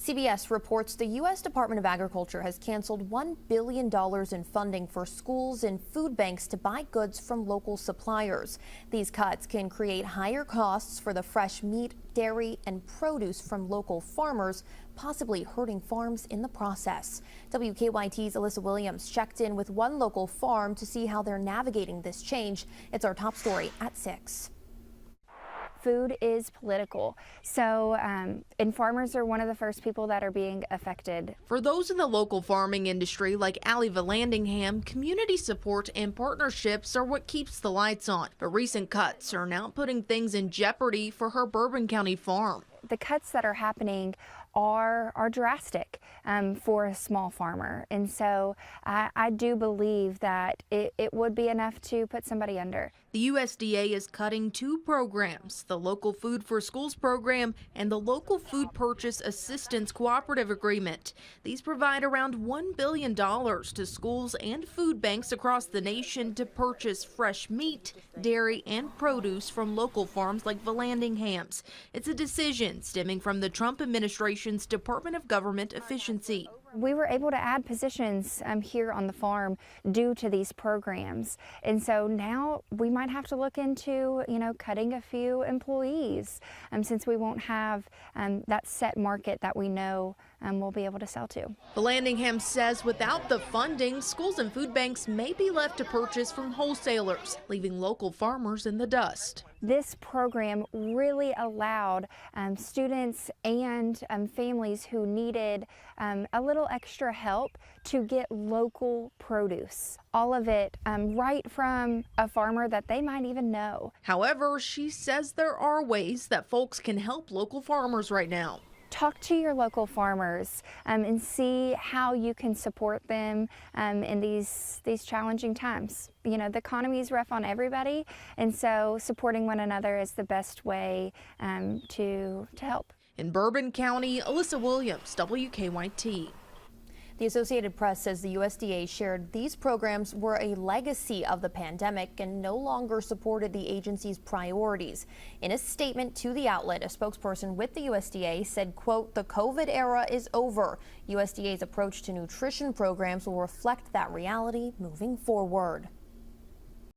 CBS reports the U.S. Department of Agriculture has canceled $1 billion in funding for schools and food banks to buy goods from local suppliers. These cuts can create higher costs for the fresh meat, dairy, and produce from local farmers, possibly hurting farms in the process. WKYT's Alyssa Williams checked in with one local farm to see how they're navigating this change. It's our top story at 6. Food is political, so and farmers are one of the first people that are being affected. For those in the local farming industry like Allie Vallandingham, community support and partnerships are what keeps the lights on. But recent cuts are now putting things in jeopardy for her Bourbon County farm. The cuts that are happening are drastic for a small farmer, and so I do believe that it would be enough to put somebody under. The USDA is cutting 2 programs, the Local Food for Schools program and the Local Food Purchase Assistance Cooperative Agreement. These provide around $1 billion to schools and food banks across the nation to purchase fresh meat, dairy, and produce from local farms like Vallandingham's. It's a decision stemming from the Trump administration's Department of Government Efficiency. We were able to add positions here on the farm due to these programs, and so now we might have to look into, cutting a few employees since we won't have that set market that we know we'll be able to sell to. Vallandingham says without the funding, schools and food banks may be left to purchase from wholesalers, leaving local farmers in the dust. This program really allowed students and families who needed a little extra help to get local produce. All of it right from a farmer that they might even know. However, she says there are ways that folks can help local farmers right now. Talk to your local farmers and see how you can support them in these challenging times. The economy is rough on everybody, and so supporting one another is the best way to help. In Bourbon County, Alyssa Williams, WKYT. The Associated Press says the USDA shared these programs were a legacy of the pandemic and no longer supported the agency's priorities. In a statement to the outlet, a spokesperson with the USDA said, quote, "The COVID era is over. USDA's approach to nutrition programs will reflect that reality moving forward."